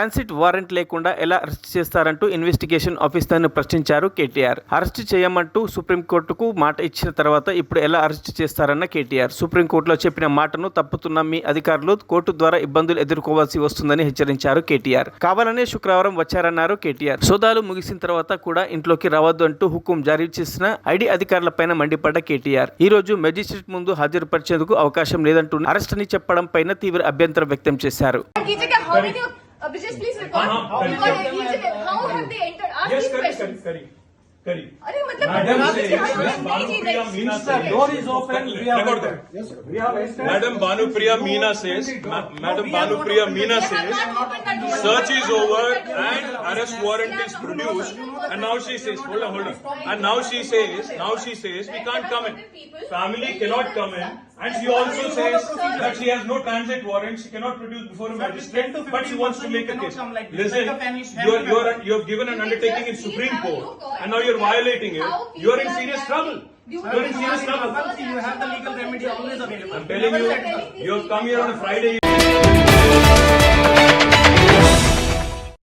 Transit warrant లేకుండా ఎలా arrest చేస్తారంటూ investigation ఆఫీసర్ను ప్రశ్నించారు కేటీఆర్. అరెస్ట్ చేయమంటూ సుప్రీంకోర్టుకు మాట ఇచ్చిన తర్వాత ఇప్పుడు ఎలా అరెస్ట్ చేస్తారన్న కేటీఆర్. సుప్రీంకోర్టులో చెప్పిన మాటను తప్పుతున్న మీ అధికారులు కోర్టు ద్వారా ఇబ్బందులు ఎదుర్కోవాల్సి వస్తుందని హెచ్చరించారు కేటీఆర్. కావాలనే శుక్రవారం వచ్చారన్నారు కేటీఆర్. సోదాలు ముగిసిన తర్వాత కూడా ఇంట్లోకి రావద్దు అంటూ హుకుం జారీ చేసిన ఐడి అధికారులపైన మండిపడ్డ కేటీఆర్ ఈ రోజు మెజిస్ట్రేట్ ముందు హాజరుపరిచేందుకు అవకాశం లేదంటూ అరెస్ట్ అని చెప్పడం పైన తీవ్ర అభ్యంతరం వ్యక్తం చేశారు. Just please record. How have they entered? Ask these questions. Kari. अरे मतलब Madam says, door is open. We have Madam Bhanupriya Meena says, search is over and arrest warrant is produced. And now she says, hold on. And now she says, we can't come in. Family cannot come in. And she also says that she has no transit warrant. She cannot produce before a magistrate, but she wants to make a case. Listen, you have given an undertaking in Supreme Court, and now you're violating it. You're in serious trouble. You're in serious trouble. You have the legal remedy always available. I'm telling you, you have come here on a Friday.